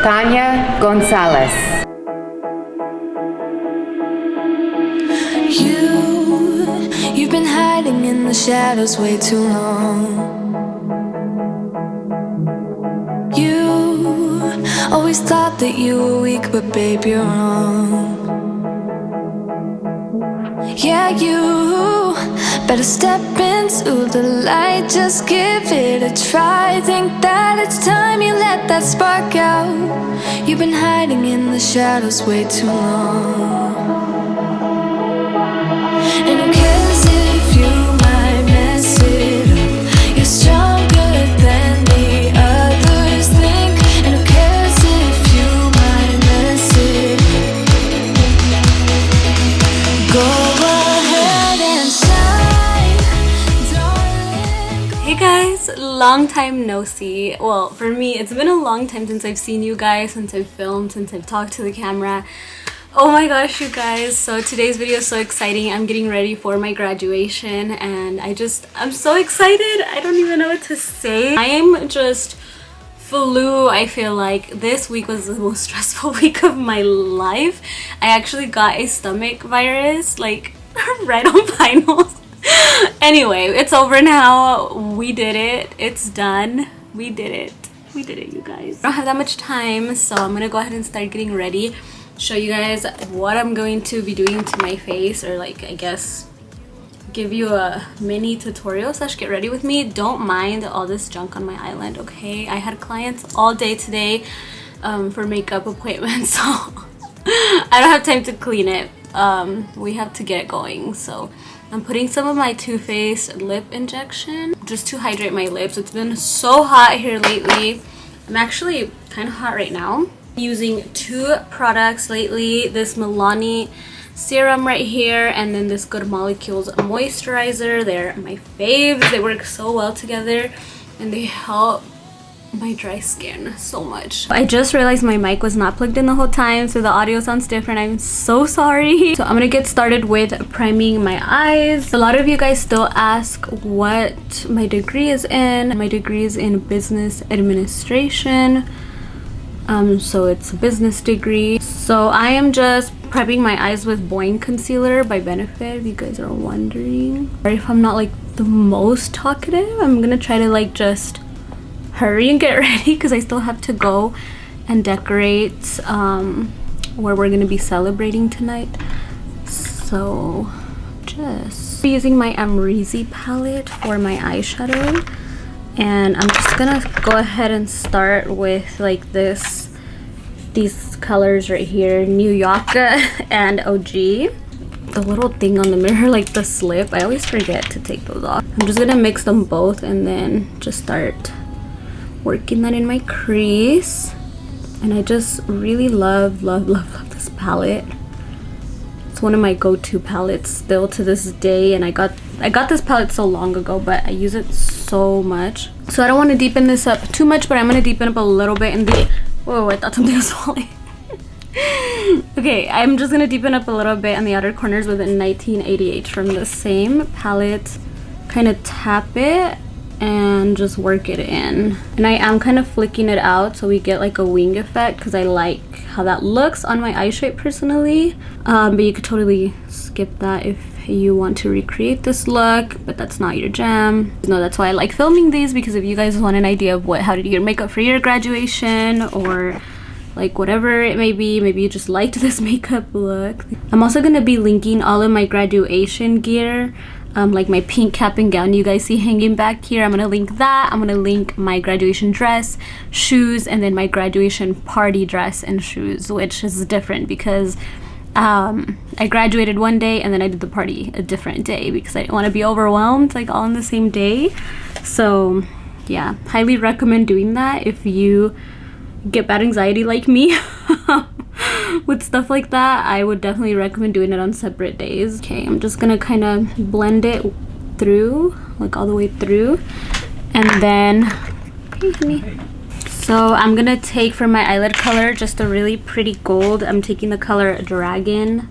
Tania Gonzalez. You've been hiding in the shadows way too long. You always thought that you were weak, but babe, you're wrong. Yeah, you better step into the light, just give it a try. Think that it's time you let that spark out. You've been hiding in the shadows way too long. And who cares if you might mess it up? You're stronger than the others think. And who cares if you might mess it up? Go ahead and shine, darling. Hey guys, long time no see. Well, for me, it's been a long time since I've seen you guys, since I've filmed, since I've talked to the camera. Oh my gosh, you guys, so today's video is so exciting. I'm getting ready for my graduation and I'm so excited. I don't even know what to say. I am just flew. I feel like this week was the most stressful week of my life. I actually got a stomach virus like right on finals. Anyway, it's over now. We did it. It's done. We did it. We did it, you guys. I don't have that much time, so I'm gonna go ahead and start getting ready. Show you guys what I'm going to be doing to my face, or like I guess give you a mini tutorial slash get ready with me. Don't mind all this junk on my island, okay? I had clients all day today for makeup appointments, so I don't have time to clean it. We have to get going, so I'm putting some of my Too Faced lip injection just to hydrate my lips. It's been so hot here lately. I'm actually kind of hot right now. Using two products lately, this Milani serum right here and then this Good Molecules moisturizer. They're my faves. They work so well together and they help my dry skin so much. I just realized my mic was not plugged in the whole time, so the audio sounds different. I'm so sorry. So I'm gonna get started with priming my eyes. A lot of you guys still ask what my degree is in. My degree is in business administration. So it's a business degree. So I am just prepping my eyes with Boing Concealer by Benefit, if you guys are wondering. Or if I'm not like the most talkative, I'm gonna try to like just hurry and get ready because I still have to go and decorate where we're gonna be celebrating tonight. So just using my Amrezy palette for my eyeshadow. And I'm just gonna go ahead and start with like these colors right here, New York and OG. The little thing on the mirror, like the slip, I always forget to take those off. I'm just gonna mix them both and then just start working that in my crease. And I just really love this palette. It's one of my go-to palettes still to this day, and I got this palette so long ago, but I use it so much. So I don't want to deepen this up too much, but I'm going to deepen up a little bit in the... Whoa, I thought something was falling. Okay, I'm just going to deepen up a little bit on the outer corners with a 19 ABH from the same palette. Kind of tap it and just work it in. And I am kind of flicking it out so we get like a wing effect because I like how that looks on my eye shape personally. But you could totally skip that if you want to recreate this look, but that's not your jam. No, that's why I like filming these, because if you guys want an idea of how to do your makeup for your graduation or like whatever it may be, maybe you just liked this makeup look. I'm also gonna be linking all of my graduation gear, like my pink cap and gown you guys see hanging back here. I'm gonna link that. I'm gonna link my graduation dress, shoes, and then my graduation party dress and shoes, which is different because I graduated one day and then I did the party a different day because I didn't want to be overwhelmed like all on the same day. So yeah, highly recommend doing that if you get bad anxiety like me. With stuff like that, I would definitely recommend doing it on separate days. Okay, I'm just gonna kind of blend it through, like all the way through, and then so I'm gonna take for my eyelid color just a really pretty gold. I'm taking the color Dragon,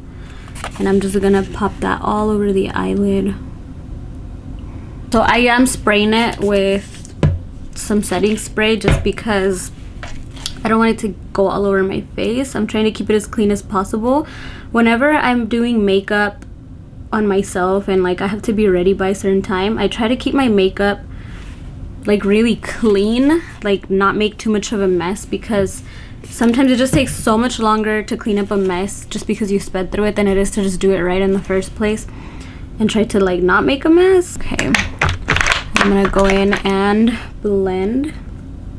and I'm just gonna pop that all over the eyelid. So I am spraying it with some setting spray just because I don't want it to go all over my face. I'm trying to keep it as clean as possible. Whenever I'm doing makeup on myself and like I have to be ready by a certain time, I try to keep my makeup like really clean, like not make too much of a mess, because sometimes it just takes so much longer to clean up a mess just because you sped through it than it is to just do it right in the first place and try to like not make a mess. Okay, I'm gonna go in and blend.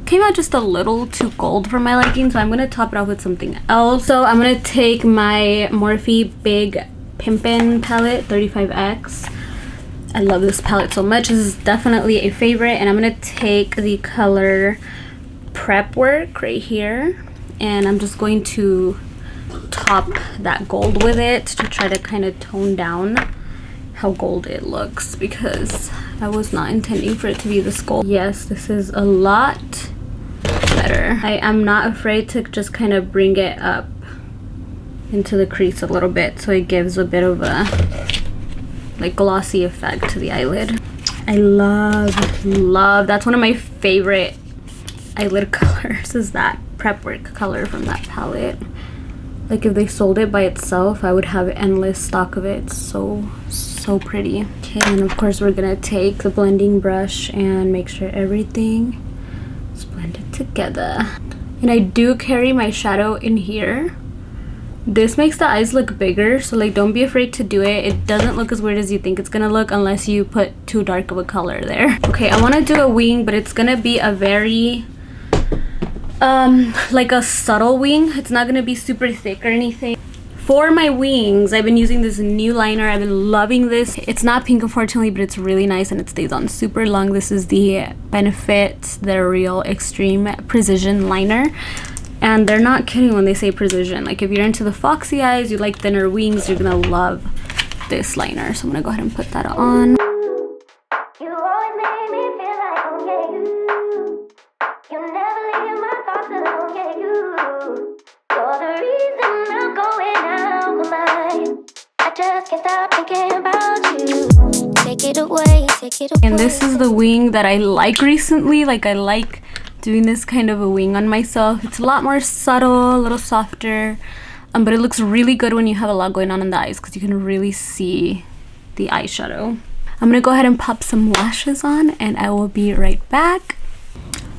Came out just a little too gold for my liking, so I'm gonna top it off with something else. So I'm gonna take my Morphe Big Pimpin' palette 35X. I love this palette so much. This is definitely a favorite, and I'm gonna take the color Prep Work right here, and I'm just going to top that gold with it to try to kind of tone down how gold it looks, because I was not intending for it to be this gold. Yes, this is a lot better. I am not afraid to just kind of bring it up into the crease a little bit so it gives a bit of a like glossy effect to the eyelid. I love that's one of my favorite eyelid colors, is that Prep Work color from that palette. Like if they sold it by itself, I would have endless stock of it. It's so pretty. Okay, and of course we're gonna take the blending brush and make sure everything is blended together. And I do carry my shadow in here. This makes the eyes look bigger, so like don't be afraid to do it. It doesn't look as weird as you think it's gonna look unless you put too dark of a color there. Okay, I want to do a wing, but it's gonna be a very like a subtle wing. It's not gonna be super thick or anything. For my wings, I've been using this new liner. I've been loving this. It's not pink, unfortunately, but it's really nice and it stays on super long. This is the Benefit The Real Extreme Precision Liner. And they're not kidding when they say precision. Like if you're into the foxy eyes, you like thinner wings, you're gonna love this liner. So I'm gonna go ahead and put that on. You always make me feel like I'm you. You never leave my thoughts alone, yeah, you. You're the reason I'm going out my mind. I just can't stop thinking about you. Take it away, take it away. And this is the wing that I like recently. Like I like doing this kind of a wing on myself. It's a lot more subtle, a little softer, but it looks really good when you have a lot going on in the eyes because you can really see the eyeshadow. I'm gonna go ahead and pop some lashes on and I will be right back.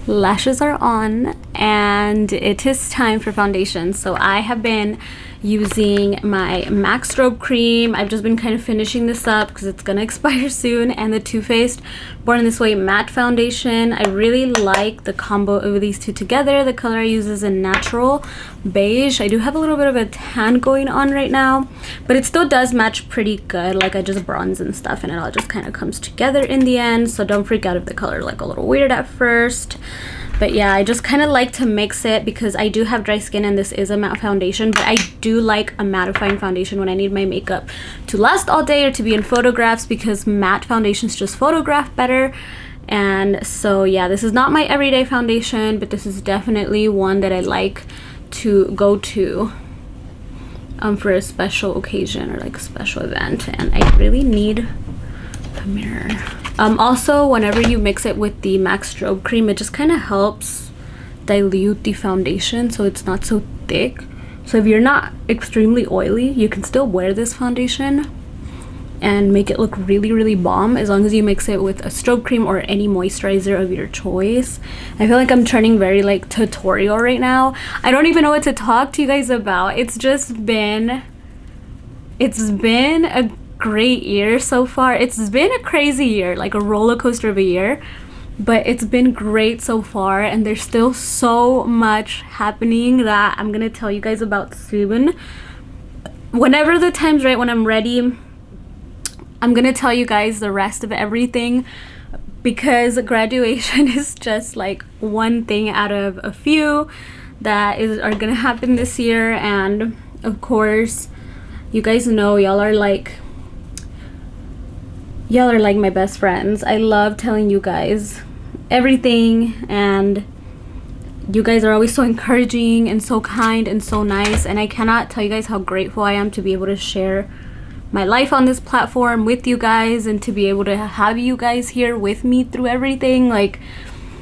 Lashes are on and it is time for foundation. So I have been using my MAC Strobe Cream. I've just been kind of finishing this up because it's gonna expire soon, and the Too Faced Born This Way matte foundation. I really like the combo of these two together. The color I use is a natural beige. I do have a little bit of a tan going on right now, but it still does match pretty good. Like I just bronze and stuff and it all just kind of comes together in the end, so don't freak out if the color like a little weird at first. But yeah, I just kind of like to mix it because I do have dry skin and this is a matte foundation, but I do like a mattifying foundation when I need my makeup to last all day or to be in photographs, because matte foundations just photograph better. And so yeah, this is not my everyday foundation, but this is definitely one that I like to go to for a special occasion or like a special event, and I really need a mirror. Also, whenever you mix it with the MAC Strobe Cream, it just kind of helps dilute the foundation so it's not so thick. So if you're not extremely oily, you can still wear this foundation and make it look really bomb, as long as you mix it with a strobe cream or any moisturizer of your choice. I feel like I'm turning very like tutorial right now. I don't even know what to talk to you guys about. It's been a great year so far. It's been a crazy year, like a roller coaster of a year, but it's been great so far, and there's still so much happening that I'm gonna tell you guys about soon. Whenever the time's right, when I'm ready, I'm gonna tell you guys the rest of everything, because graduation is just like one thing out of a few that are gonna happen this year. And of course, you guys know y'all are like my best friends. I love telling you guys everything, and you guys are always so encouraging and so kind and so nice, and I cannot tell you guys how grateful I am to be able to share my life on this platform with you guys and to be able to have you guys here with me through everything. Like,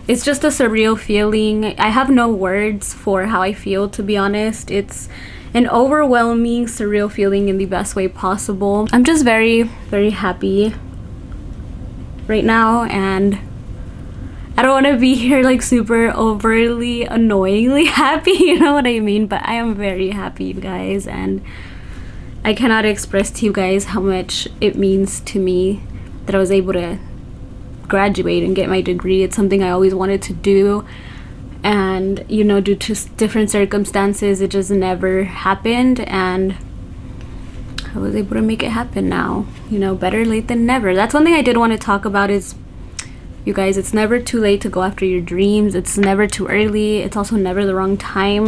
It's just a surreal feeling. I have no words for how I feel, to be honest. It's an overwhelming, surreal feeling in the best way possible. I'm just very, very happy right now, and I don't want to be here like super overly annoyingly happy, you know what I mean? But I am very happy, you guys, and I cannot express to you guys how much it means to me that I was able to graduate and get my degree. It's something I always wanted to do, and you know, due to different circumstances, it just never happened, and I was able to make it happen now. You know, better late than never. That's one thing I did want to talk about is, you guys, it's never too late to go after your dreams. It's never too early. It's also never the wrong time.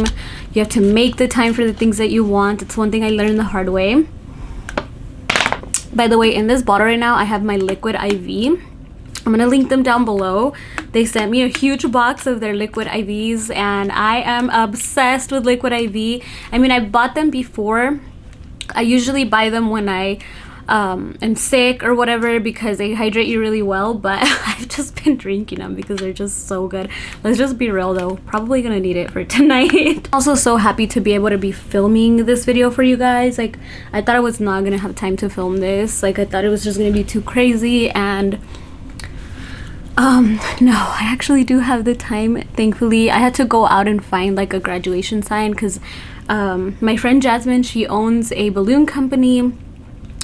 You have to make the time for the things that you want. It's one thing I learned the hard way. By the way, in this bottle right now, I have my liquid IV. I'm gonna link them down below. They sent me a huge box of their liquid IVs, and I am obsessed with liquid IV. I mean, I bought them before. I usually buy them when I am sick or whatever because they hydrate you really well, but I've just been drinking them because they're just so good. Let's just be real though, probably gonna need it for tonight. Also so happy to be able to be filming this video for you guys. Like, I thought I was not gonna have time to film this. Like, I thought it was just gonna be too crazy, and no, I actually do have the time, thankfully. I had to go out and find like a graduation sign because my friend Jasmine, she owns a balloon company.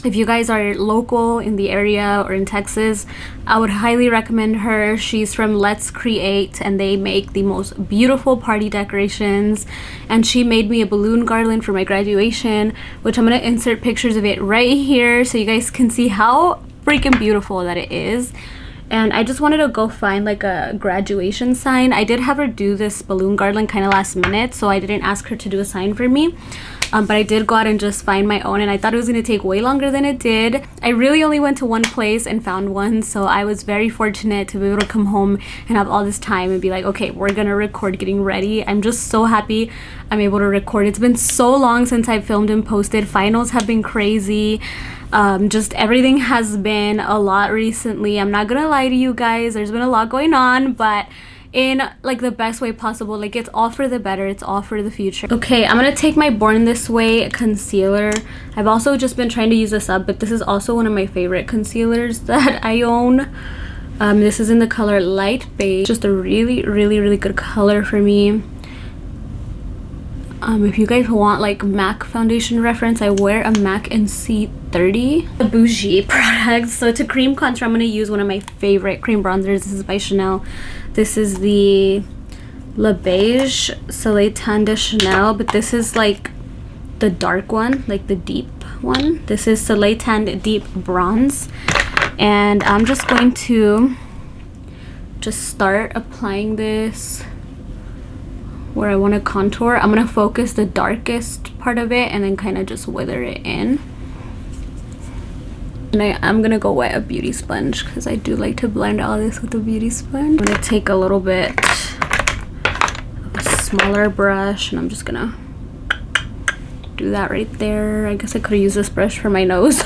If you guys are local in the area or in Texas, I would highly recommend her. She's from Let's Create, and they make the most beautiful party decorations, and she made me a balloon garland for my graduation, which I'm gonna insert pictures of it right here so you guys can see how freaking beautiful that it is. And I just wanted to go find like a graduation sign. I did have her do this balloon garland kind of last minute, so I didn't ask her to do a sign for me. But I did go out and just find my own, and I thought it was going to take way longer than it did. I really only went to one place and found one, so I was very fortunate to be able to come home and have all this time and be like, okay, we're going to record getting ready. I'm just so happy I'm able to record. It's been so long since I filmed and posted. Finals have been crazy. Just everything has been a lot recently. I'm not gonna lie to you guys, there's been a lot going on, but in like the best way possible. Like, it's all for the better, it's all for the future. Okay, I'm gonna take my Born This Way concealer. I've also just been trying to use this up, but this is also one of my favorite concealers that I own. This is in the color Light Beige. Just a really, really, really good color for me. If you guys want like MAC foundation reference, I wear a MAC NC30. A bougie product. So to cream contour, I'm going to use one of my favorite cream bronzers. This is by Chanel. This is the Le Beige Soleil Tan de Chanel, but this is like the dark one, like the deep one. This is Soleil Tan Deep Bronze. And I'm just going to just start applying this where I want to contour. I'm going to focus the darkest part of it and then kind of just wither it in. And I'm going to go wet a beauty sponge because I do like to blend all this with a beauty sponge. I'm going to take a little bit of a smaller brush, and I'm just going to do that right there. I guess I could have used this brush for my nose.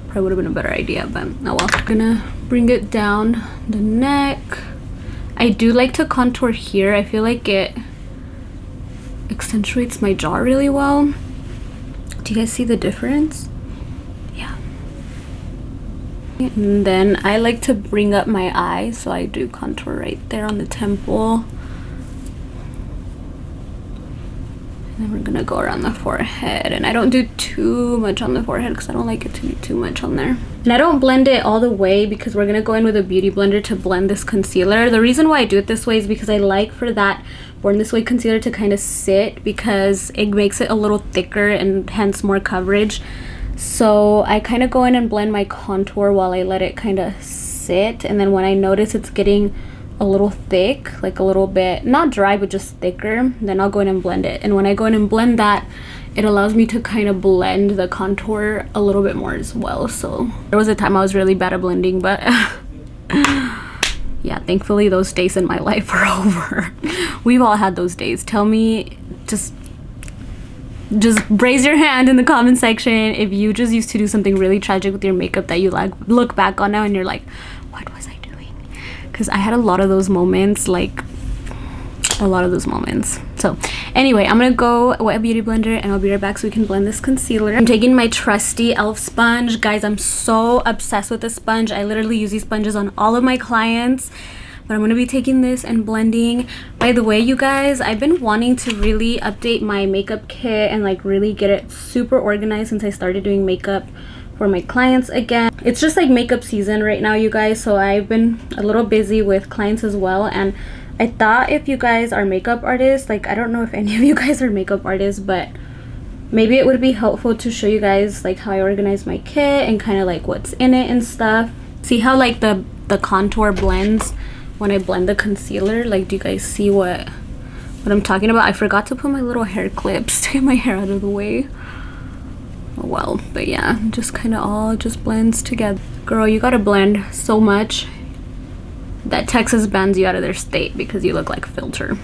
Probably would have been a better idea, but oh well. I'm going to bring it down the neck. I do like to contour here. I feel like it accentuates my jaw really well. Do you guys see the difference? Yeah. And then I like to bring up my eye, so I do contour right there on the temple. And then we're gonna go around the forehead, and I don't do too much on the forehead because I don't like it to be too much on there. And I don't blend it all the way because we're gonna go in with a beauty blender to blend this concealer. The reason why I do it this way is because I like for that Born This Way concealer to kind of sit, because it makes it a little thicker and hence more coverage. So I kind of go in and blend my contour while I let it kind of sit, and then when I notice it's getting a little thick, like a little bit not dry but just thicker, then I'll go in and blend it. And when I go in and blend that, it allows me to kind of blend the contour a little bit more as well. So there was a time I was really bad at blending, but yeah, thankfully those days in my life are over. We've all had those days. Tell me, just raise your hand in the comment section if you just used to do something really tragic with your makeup that you like look back on now and you're like, what was I doing? because I had a lot of those moments, like a lot of those moments. So anyway, I'm gonna go wet a beauty blender and I'll be right back so we can blend this concealer. I'm taking my trusty e.l.f. sponge. Guys, I'm so obsessed with this sponge. I literally use these sponges on all of my clients, but I'm gonna be taking this and blending. By the way, you guys, I've been wanting to really update my makeup kit and like really get it super organized since I started doing makeup for my clients again. It's just like makeup season right now, you guys, so I've been a little busy with clients as well. And I thought if you guys are makeup artists, like I don't know if any of you guys are makeup artists, but maybe it would be helpful to show you guys like how I organize my kit and kind of like what's in it and stuff. See how like the contour blends when I blend the concealer? Like, do you guys see what I'm talking about? I forgot to put my little hair clips to get my hair out of the way. Oh well, but yeah, just kind of all just blends together. Girl, you gotta blend so much that Texas bans you out of their state because you look like a filter.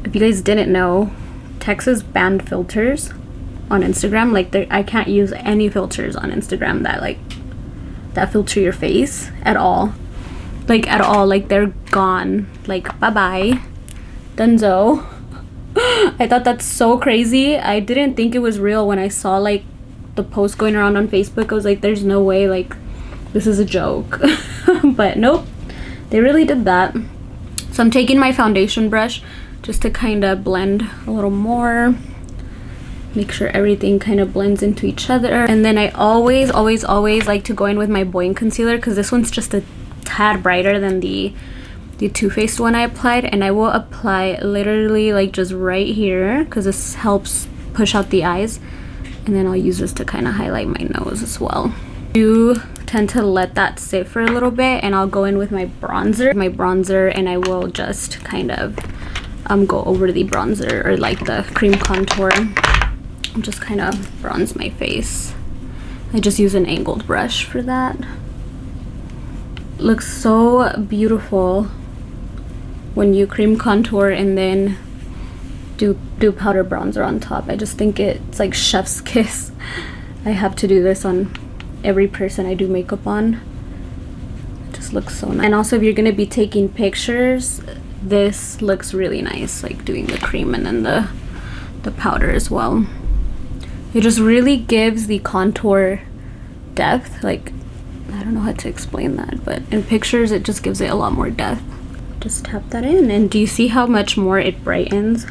If you guys didn't know, Texas banned filters on Instagram. Like, I can't use any filters on Instagram that filter your face at all. Like at all. Like, they're gone. Like, bye-bye, dunzo. I thought that's so crazy. I didn't think it was real when I saw like the post going around on Facebook. I was like, there's no way, like this is a joke. But nope, they really did that. So I'm taking my foundation brush just to kind of blend a little more, make sure everything kind of blends into each other. And then I always like to go in with my Boing concealer because this one's just a tad brighter than the Too Faced one I applied, and I will apply literally like just right here because this helps push out the eyes, and then I'll use this to kind of highlight my nose as well. I do tend to let that sit for a little bit, and I'll go in with my bronzer, and I will just kind of go over the bronzer or like the cream contour and just kind of bronze my face. I just use an angled brush for that. Looks so beautiful when you cream contour and then do powder bronzer on top. I just think it's like chef's kiss. I have to do this on every person I do makeup on. It just looks so nice. And also, if you're gonna be taking pictures, this looks really nice, like doing the cream and then the powder as well. It just really gives the contour depth. Like, I don't know how to explain that, but in pictures it just gives it a lot more depth. Just tap that in, and do you see how much more it brightens?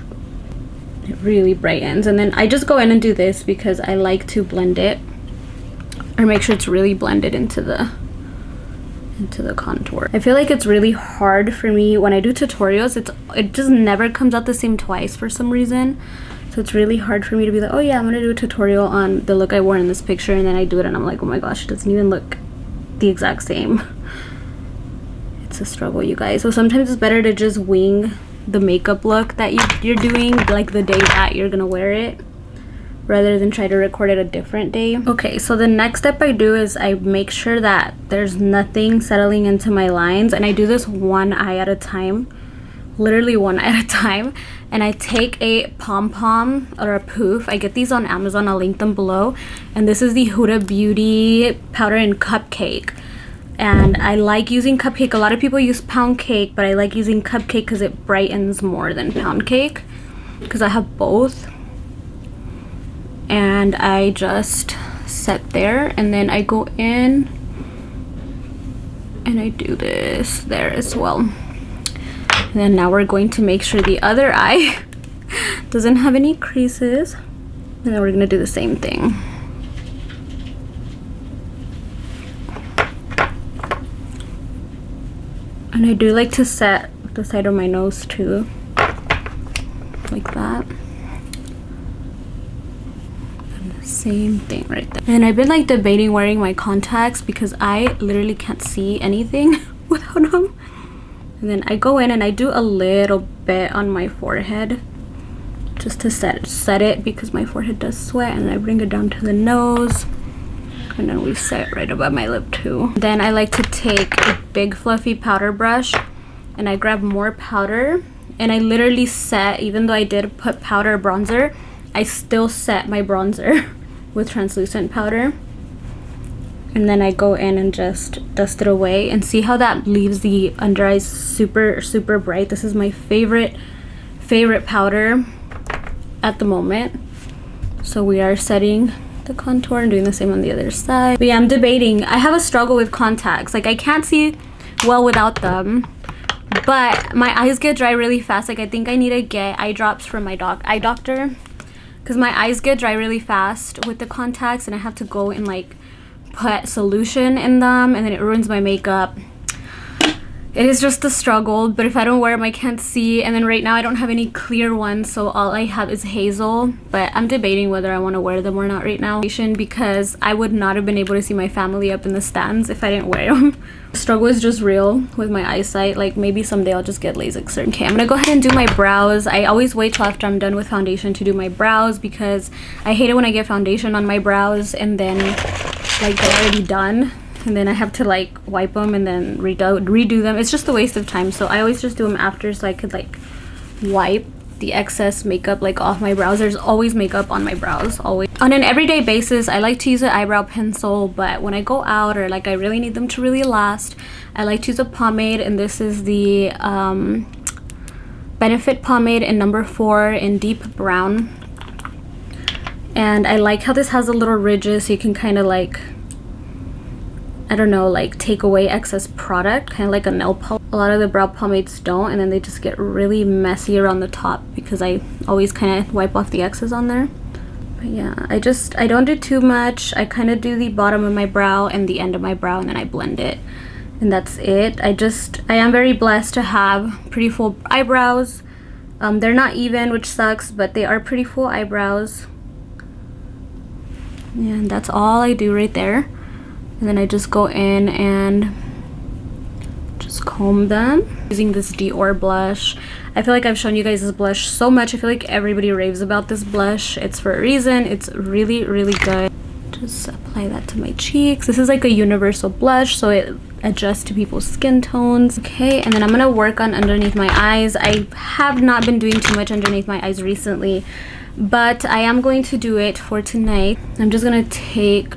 It really brightens. And then I just go in and do this because I like to blend it or make sure it's really blended into the contour. I feel like it's really hard for me when I do tutorials. It just never comes out the same twice for some reason. So it's really hard for me to be like, oh yeah, I'm gonna do a tutorial on the look I wore in this picture, and then I do it and I'm like, oh my gosh, it doesn't even look the exact same. It's a struggle, you guys. So sometimes it's better to just wing the makeup look that you're doing like the day that you're gonna wear it, rather than try to record it a different day. Okay, so the next step I do is I make sure that there's nothing settling into my lines, and I do this one eye at a time, literally one eye at a time. And I take a pom-pom or a poof. I get these on Amazon, I'll link them below, and this is the Huda Beauty powder in Cupcake. And I like using Cupcake. A lot of people use Pound Cake, but I like using Cupcake because it brightens more than Pound Cake, because I have both. And I just set there, and then I go in and I do this there as well. And then now we're going to make sure the other eye doesn't have any creases, and then we're gonna do the same thing. And I do like to set the side of my nose too, like that. And the same thing right there. And I've been like debating wearing my contacts because I literally can't see anything without them. And then I go in and I do a little bit on my forehead just to set it because my forehead does sweat, and I bring it down to the nose, and then we set right above my lip too. Then I like to take a big fluffy powder brush and I grab more powder, and I literally set, even though I did put powder bronzer, I still set my bronzer with translucent powder. and then I go in and just dust it away, and see how that leaves the under eyes super, super bright. This is my favorite powder at the moment. So we are setting the contour and doing the same on the other side. But yeah, I'm debating. I have a struggle with contacts. Like, I can't see well without them, but my eyes get dry really fast. Like, I think I need to get eye drops from my eye doctor, because my eyes get dry really fast with the contacts, and I have to go and like put solution in them, and then it ruins my makeup. It is just a struggle, but if I don't wear them, I can't see. And then right now I don't have any clear ones, so all I have is hazel, but I'm debating whether I want to wear them or not right now, because I would not have been able to see my family up in the stands if I didn't wear them. The struggle is just real with my eyesight. Like, maybe someday I'll just get LASIK surgery. Okay, I'm gonna go ahead and do my brows. I always wait till after I'm done with foundation to do my brows, because I hate it when I get foundation on my brows and then like they're already done, and then I have to like wipe them and then redo them. It's just a waste of time, so I always just do them after, so I could like wipe the excess makeup like off my brows. There's always makeup on my brows, always. On an everyday basis, I like to use an eyebrow pencil, but when I go out or like I really need them to really last, I like to use a pomade, and this is the Benefit pomade in number 4 in deep brown. And I like how this has a little ridges, so you can kind of like, I don't know, like take away excess product, kind of like a nail polish. A lot of the brow pomades don't, and then they just get really messy around the top, because I always kind of wipe off the excess on there. But yeah, I don't do too much. I kind of do the bottom of my brow and the end of my brow, and then I blend it, and that's it. I am very blessed to have pretty full eyebrows. They're not even, which sucks, but they are pretty full eyebrows. And that's all I do right there. And then I just go in and just comb them using this Dior blush. I feel like I've shown you guys this blush so much. I feel like everybody raves about this blush. It's for a reason. It's really, really good. Just apply that to my cheeks. This is like a universal blush, so it adjusts to people's skin tones. Okay, and then I'm gonna work on underneath my eyes. I have not been doing too much underneath my eyes recently, but I am going to do it for tonight. I'm just gonna take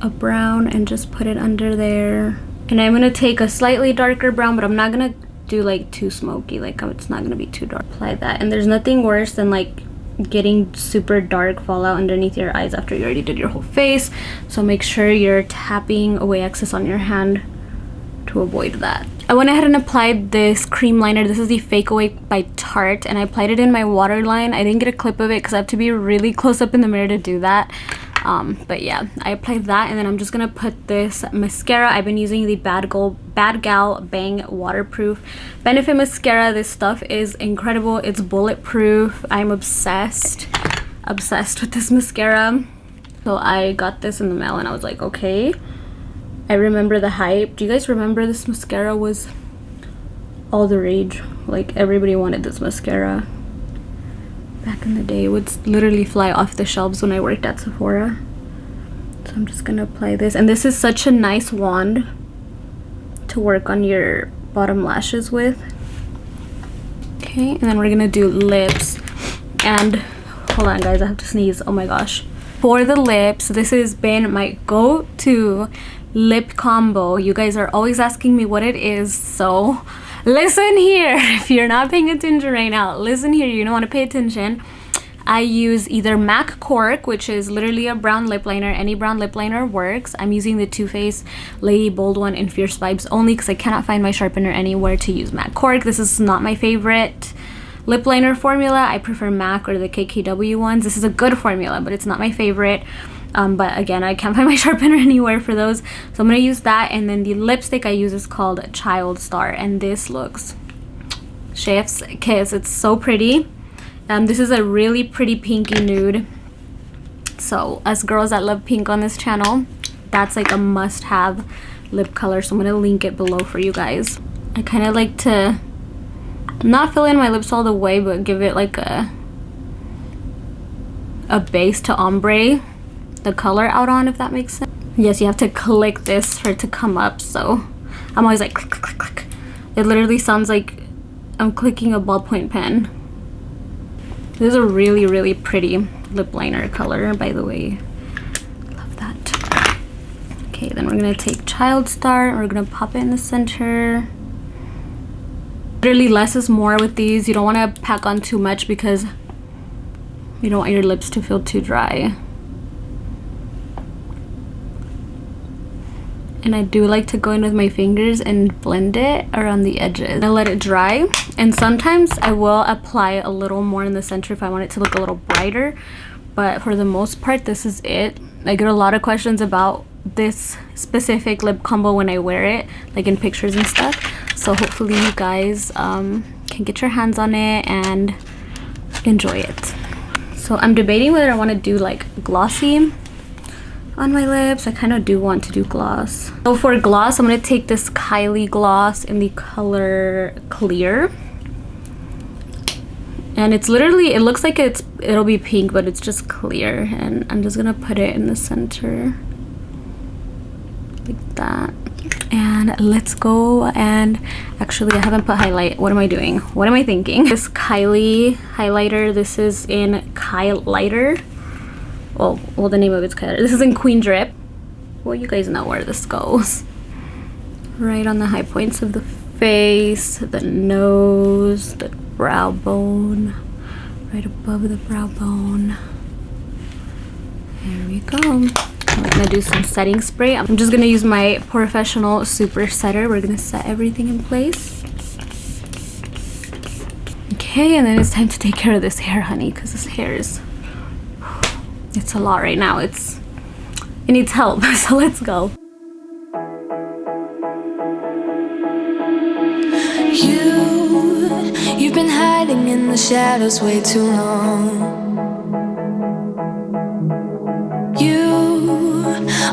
a brown and just put it under there, and I'm gonna take a slightly darker brown, but I'm not gonna do like too smoky, like it's not gonna be too dark. Apply that, and there's nothing worse than like getting super dark fallout underneath your eyes after you already did your whole face, so make sure you're tapping away excess on your hand to avoid that. I went ahead and applied this cream liner. This is the Fake Awake by Tarte, and I applied it in my waterline. I didn't get a clip of it because I have to be really close up in the mirror to do that. But yeah, I applied that, and then I'm just gonna put this mascara. I've been using the Bad Gal Bang Waterproof Benefit Mascara. This stuff is incredible. It's bulletproof. I'm obsessed with this mascara. So I got this in the mail, and I was like, okay. I remember the hype. Do you guys remember this mascara was all the rage? Like, everybody wanted this mascara. Back in the day, it would literally fly off the shelves when I worked at Sephora. So I'm just gonna apply this, and this is such a nice wand to work on your bottom lashes with. Okay, and then we're gonna do lips. And hold on guys, I have to sneeze. Oh my gosh. For the lips, this has been my go-to lip combo. You guys are always asking me what it is, so listen here. If you're not paying attention right now, listen here. You don't want to pay attention. I use either MAC Cork, which is literally a brown lip liner. Any brown lip liner works. I'm using the Too Faced Lady Bold one in Fierce Vibes only because I cannot find my sharpener anywhere to use MAC Cork. This is not my favorite lip liner formula. I prefer MAC or the KKW ones. This is a good formula, but it's not my favorite. But again, I can't find my sharpener anywhere for those, so I'm gonna use that. And then the lipstick I use is called Child Star, and this looks chef's kiss. It's so pretty. This is a really pretty pinky nude, so us girls that love pink on this channel, that's like a must-have lip color, so I'm gonna link it below for you guys. I kind of like to not fill in my lips all the way, but give it like a base to ombre the color out on, if that makes sense. Yes, you have to click this for it to come up, so I'm always like click, click, click, click. It literally sounds like I'm clicking a ballpoint pen. This is a really, really pretty lip liner color, by the way. Love that. Okay, then we're gonna take Child Star and we're gonna pop it in the center. Literally less is more with these. You don't want to pack on too much because you don't want your lips to feel too dry. And I do like to go in with my fingers and blend it around the edges. I let it dry, and sometimes I will apply a little more in the center if I want it to look a little brighter, but for the most part this is it. I get a lot of questions about this specific lip combo when I wear it, like in pictures and stuff, so hopefully you guys can get your hands on it and enjoy it. So I'm debating whether I want to do like glossy on my lips. I kind of do want to do gloss. So for gloss, I'm going to take this Kylie gloss in the color Clear. And it's literally, it looks like it'll be pink, but it's just clear. And I'm just going to put it in the center. Like that. And let's go. And actually, I haven't put highlight. What am I doing? What am I thinking? This Kylie highlighter. This is in Kylighter. Well, the name of it's Kylighter. This is in Queen Drip. Well, you guys know where this goes. Right on the high points of the face, the nose, the brow bone, right above the brow bone. There we go. I'm gonna do some setting spray. I'm just gonna use my professional super setter. We're gonna set everything in place. Okay, and then it's time to take care of this hair, honey, because this hair is, it's a lot right now. It needs help, so let's go. You've been hiding in the shadows way too long. You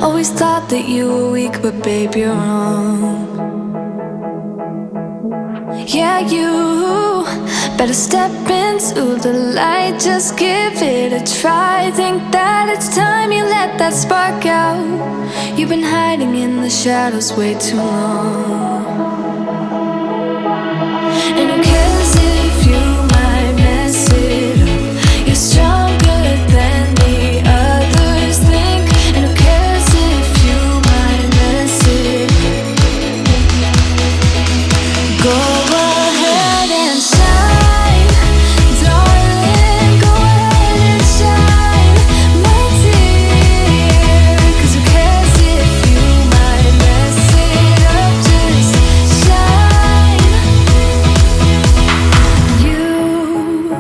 always thought that you were weak, but babe, you're wrong. Yeah, you better step into the light, just give it a try. Think that it's time you let that spark out. You've been hiding in the shadows way too long.